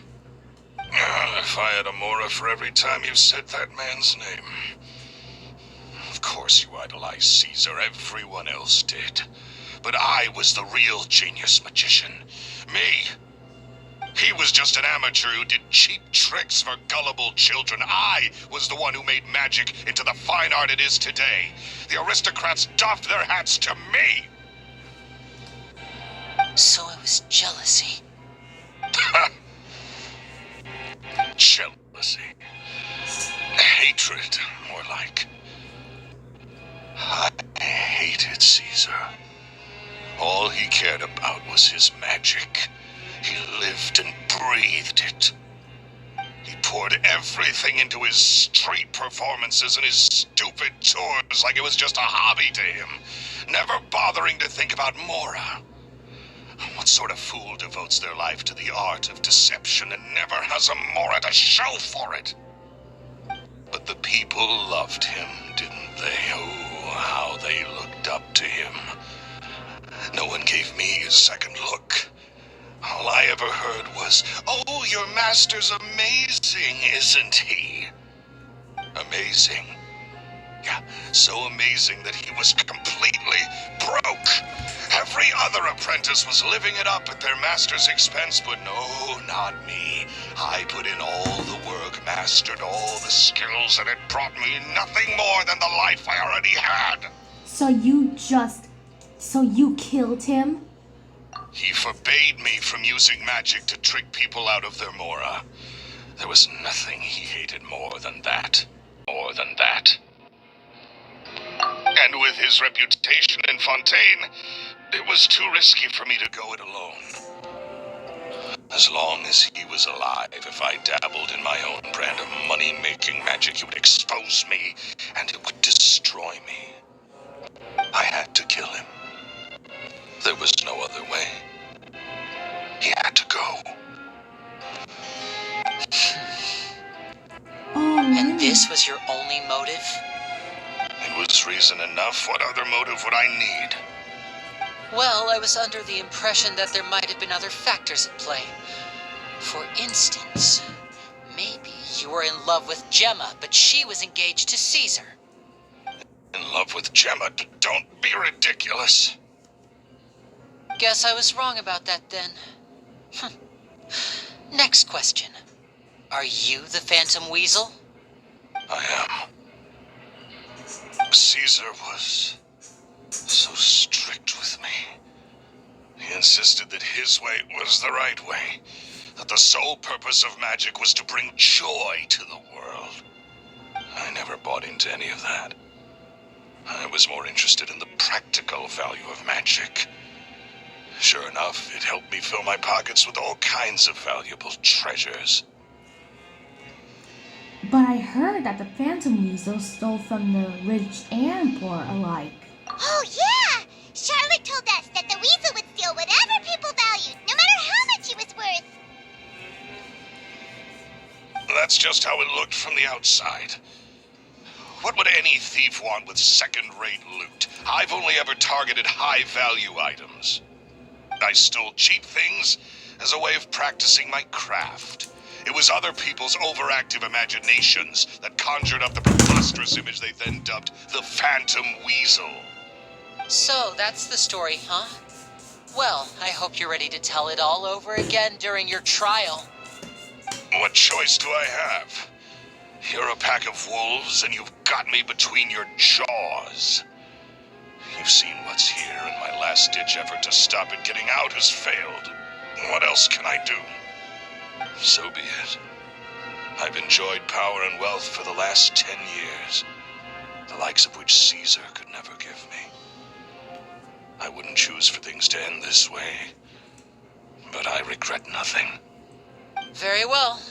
If I had a Mora for every time you said that man's name. Of course you idolized Caesar, everyone else did. But I was the real genius magician. Me. He was just an amateur who did cheap tricks for gullible children. I was the one who made magic into the fine art it is today. The aristocrats doffed their hats to me. So it was jealousy. Jealousy. Hatred, more like. I hated Caesar. All he cared about was his magic. He lived and breathed it. He poured everything into his street performances and his stupid tours like it was just a hobby to him, never bothering to think about Mora. What sort of fool devotes their life to the art of deception and never has a Mora to show for it? But the people loved him, didn't they? Oh, how they looked up to him. No one gave me a second look. All I ever heard was, "Oh, your master's amazing, isn't he?" Amazing? Yeah, so amazing that he was completely broke. Every other apprentice was living it up at their master's expense, but no, not me. I put in all the work, mastered all the skills, and it brought me nothing more than the life I already had. So you killed him? He forbade me from using magic to trick people out of their Mora. There was nothing he hated more than that. More than that. And with his reputation in Fontaine, it was too risky for me to go it alone. As long as he was alive, if I dabbled in my own brand of money-making magic, he would expose me, and it would destroy me. I had to kill him. There was no other way. He had to go. And this was your only motive? It was reason enough. What other motive would I need? Well, I was under the impression that there might have been other factors at play. For instance, maybe you were in love with Gemma, but she was engaged to Caesar. In love with Gemma? Don't be ridiculous. Guess I was wrong about that then. Next question. Are you the Phantom Weasel? I am. Caesar was so strict with me. He insisted that his way was the right way, that the sole purpose of magic was to bring joy to the world. I never bought into any of that. I was more interested in the practical value of magic. Sure enough, it helped me fill my pockets with all kinds of valuable treasures. But I heard that the Phantom Weasel stole from the rich and poor alike. Oh, yeah! Charlotte told us that the weasel would steal whatever people valued, no matter how much he was worth. That's just how it looked from the outside. What would any thief want with second-rate loot? I've only ever targeted high-value items. I stole cheap things as a way of practicing my craft. It was other people's overactive imaginations that conjured up the preposterous image they then dubbed the Phantom Weasel. So, that's the story, huh? Well, I hope you're ready to tell it all over again during your trial. What choice do I have? You're a pack of wolves, and you've got me between your jaws. You've seen what's here, and my last-ditch effort to stop it getting out has failed. What else can I do? So be it. I've enjoyed power and wealth for the last 10 years, the likes of which Caesar could never give me. I wouldn't choose for things to end this way, but I regret nothing. Very well.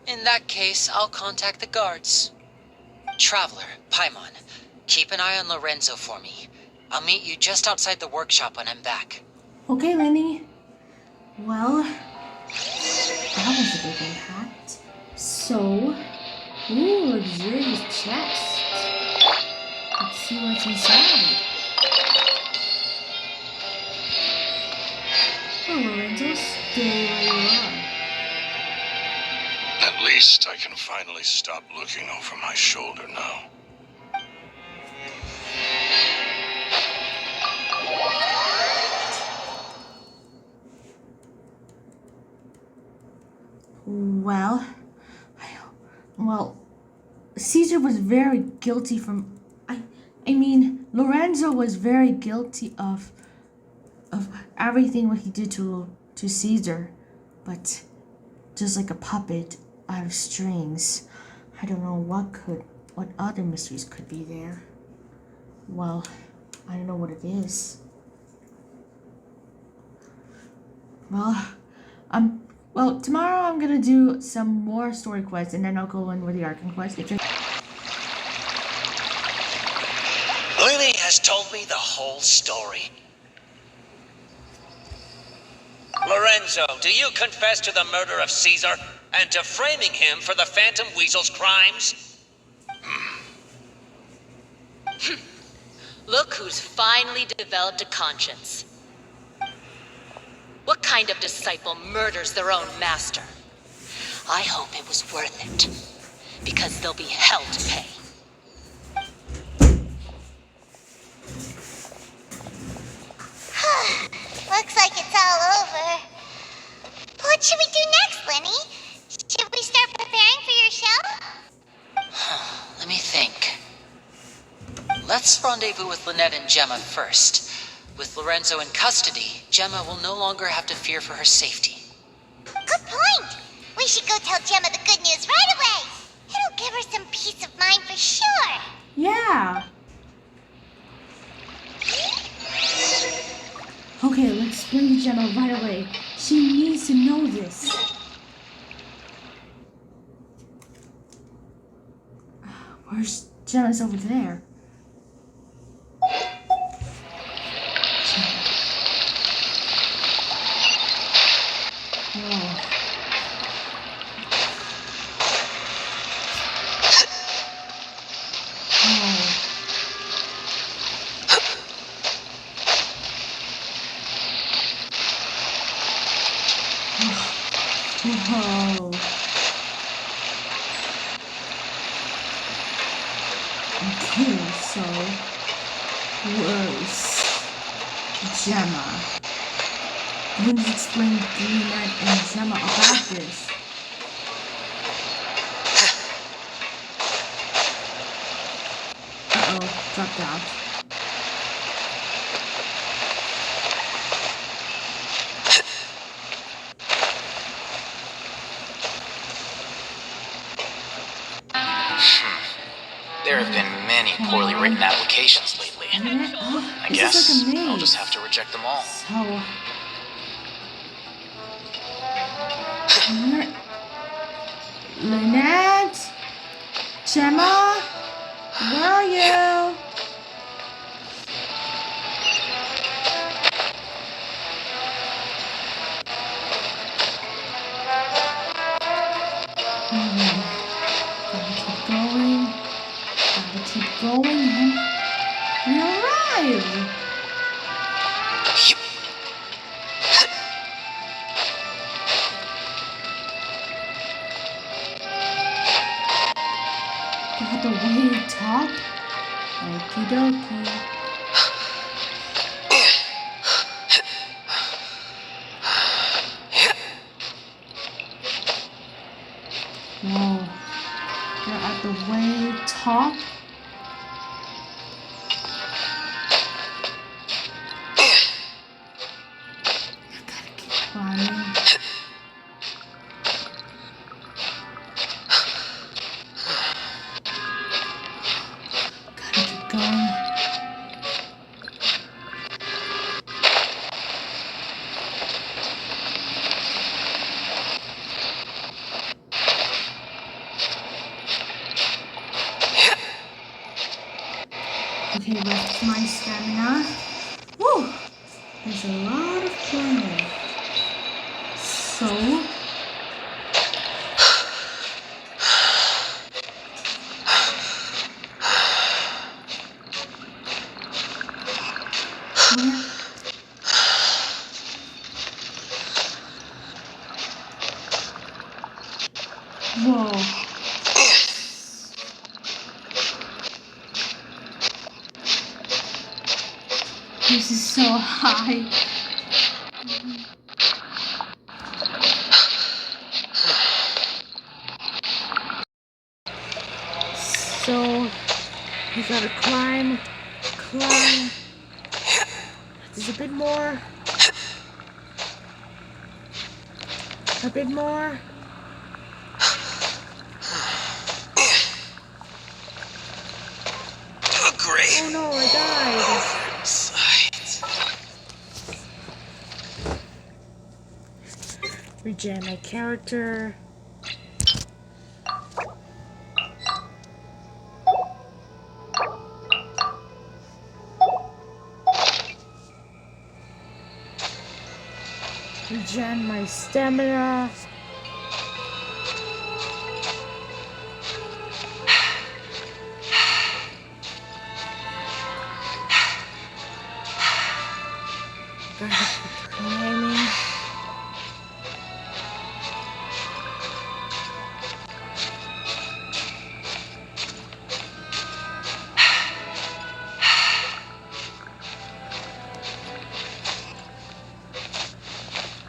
In that case, I'll contact the guards. Traveler, Paimon, keep an eye on Lorenzo for me. I'll meet you just outside the workshop when I'm back. Okay, Lyney. Well, that was a big impact. So, ooh, luxurious chest. Let's see what's inside. Oh, Lorenzo, stay where you are. At least I can finally stop looking over my shoulder now. Well, Caesar was very guilty from, Lorenzo was very guilty of everything what he did to Caesar, but just like a puppet out of strings. I don't know what other mysteries could be there. Well, I don't know what it is. Well, tomorrow I'm gonna do some more story quests, and then I'll go in with the Arkham quest. Lyney has told me the whole story. Lorenzo, do you confess to the murder of Caesar and to framing him for the Phantom Weasel's crimes? Look who's finally developed a conscience. What kind of disciple murders their own master? I hope it was worth it, because they'll be hell to pay. Looks like it's all over. What should we do next, Lyney? Should we start preparing for your show? Let me think. Let's rendezvous with Lynette and Gemma first. With Lorenzo in custody, Gemma will no longer have to fear for her safety. Good point. We should go tell Gemma the good news right away. It'll give her some peace of mind for sure. Yeah. Okay, let's bring Gemma right away. She needs to know this. Where's Gemma's over there? Oh. Whoa. Okay, so where's Gemma? You need to explain to Lynette and Gemma about this. Uh-oh, dropped out. There have been many poorly written applications lately. I guess like I'll just have to reject them all. So, Lynette? Gemma? Where are you? Gotta keep going. We arrived. Got the way top. Okie dokie. Whoa. We're at the way top. I gotta keep climbing. Gotta keep going. Okay, rest my stamina. Woo! There's a lot of climbing. So, whoa. This is so high. So, we gotta climb. There's a bit more. A bit more. Oh, great. Oh no, I died. Regen my character. Regen my stamina. Gotta keep climbing.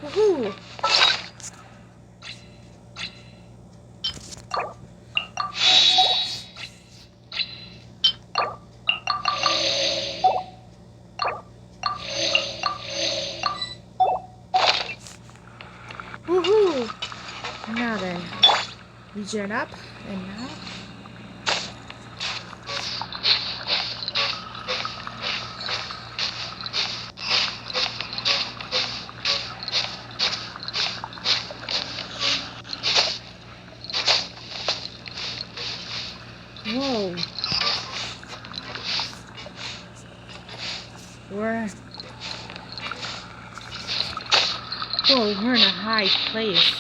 Woohoo! Woohoo! Now then, regen up, and now. Whoa. We're in a high place.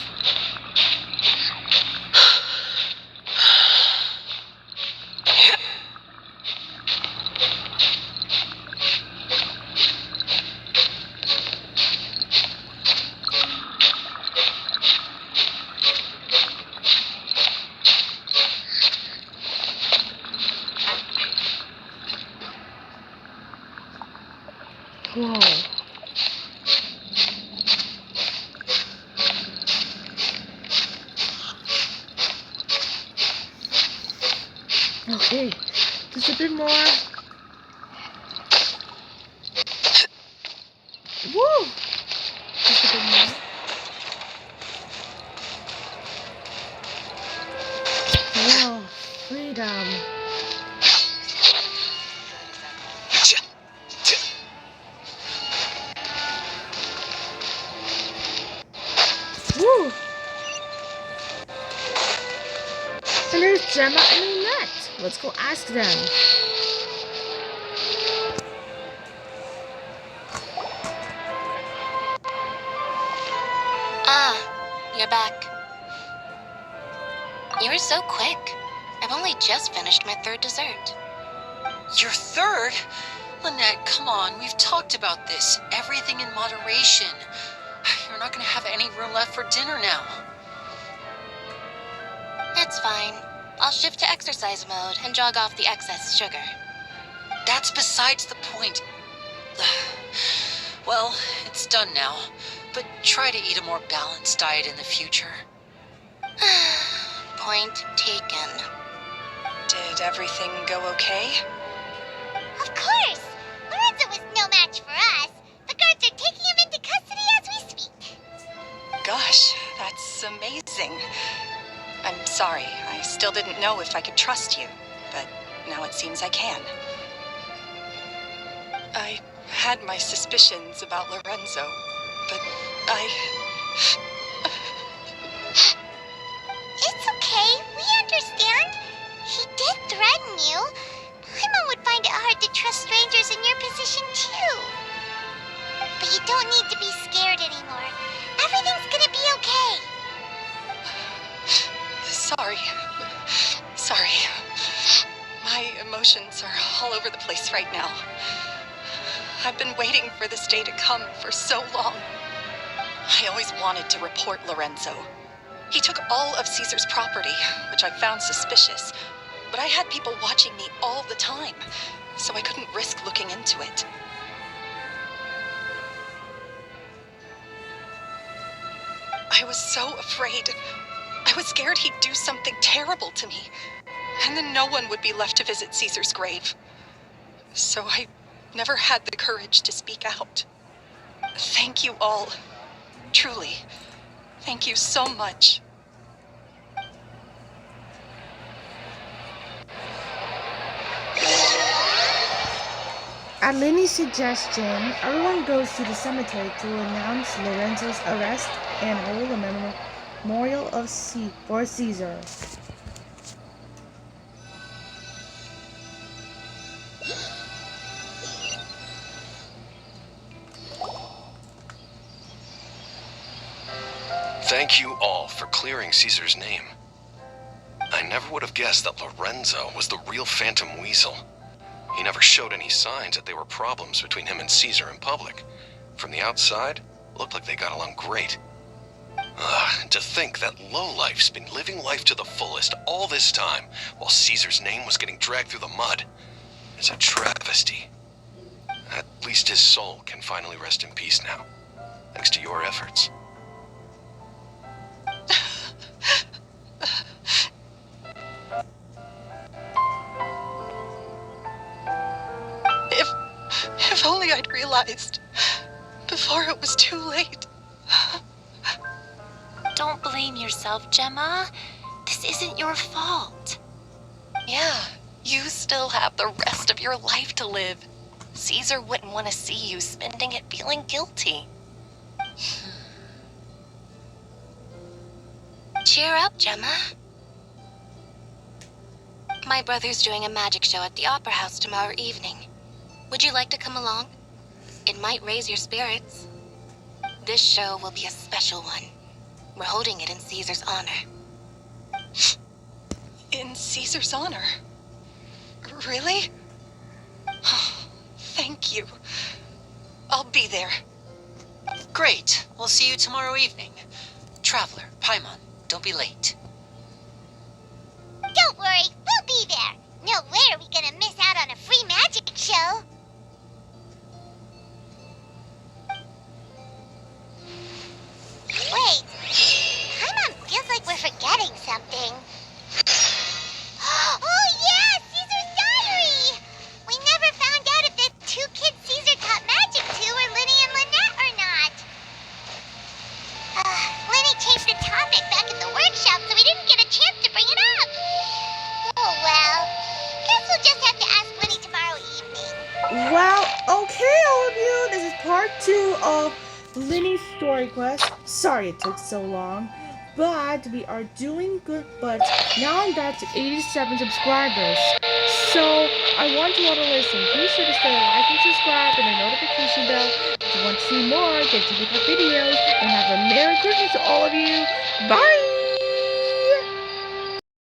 Whoa. Okay, just a bit more. Woo! Just a bit more. Whoa, freedom. Woo! And there's Gemma and Annette. Let's go ask them. Ah, you're back. You were so quick. I've only just finished my third dessert. Your third? Lynette, come on. We've talked about this. Everything in moderation. You're not going to have any room left for dinner now. That's fine. I'll shift to exercise mode and jog off the excess sugar. That's besides the point. Well, it's done now. But try to eat a more balanced diet in the future. Point taken. Did everything go okay? Of course! Lorenzo was no match for us. The guards are taking him into custody as we speak. Gosh, that's amazing. I'm sorry, I still didn't know if I could trust you, but now it seems I can. I had my suspicions about Lorenzo, but It's okay, we understand. He did threaten you. Paimon would find it hard to trust strangers in your position too. But you don't need to be scared anymore. Everything's gonna be okay. Sorry. My emotions are all over the place right now. I've been waiting for this day to come for so long. I always wanted to report Lorenzo. He took all of Caesar's property, which I found suspicious, but I had people watching me all the time, so I couldn't risk looking into it. I was so afraid. I was scared he'd do something terrible to me, and then no one would be left to visit Caesar's grave. So I never had the courage to speak out. Thank you all. Truly. Thank you so much. At Lyney's suggestion, everyone goes to the cemetery to announce Lorenzo's arrest and hold a memorial for Caesar. Thank you all for clearing Caesar's name. I never would have guessed that Lorenzo was the real Phantom Weasel. He never showed any signs that there were problems between him and Caesar in public. From the outside, it looked like they got along great. And to think that lowlife's been living life to the fullest all this time, while Caesar's name was getting dragged through the mud, is a travesty. At least his soul can finally rest in peace now, thanks to your efforts. If only I'd realized before it was too late. Don't blame yourself, Gemma. This isn't your fault. Yeah, you still have the rest of your life to live. Caesar wouldn't want to see you spending it feeling guilty. Cheer up, Gemma. My brother's doing a magic show at the Opera House tomorrow evening. Would you like to come along? It might raise your spirits. This show will be a special one. We're holding it in Caesar's honor. In Caesar's honor? Really? Thank you. I'll be there. Great. We'll see you tomorrow evening. Traveler, Paimon, don't be late. Don't worry, we'll be there. No way are we gonna miss out on a free magic show. Wait, Paimon feels like we're forgetting something. Oh yeah, Caesar's diary! We never found out if the two kids Caesar taught magic to were Lyney and Lynette or not. Lyney changed the topic back at the workshop, so we didn't get a chance to bring it up. Oh well, guess we'll just have to ask Lyney tomorrow evening. Well, okay, all of you. This is part 2 of Lyney's story quest. Sorry it took so long, but we are doing good. But now I'm back to 87 subscribers. So I want you all to listen. Be sure to stay like and subscribe and the notification bell if you want to see more Genshin Impact videos. And have a Merry Christmas to all of you. Bye!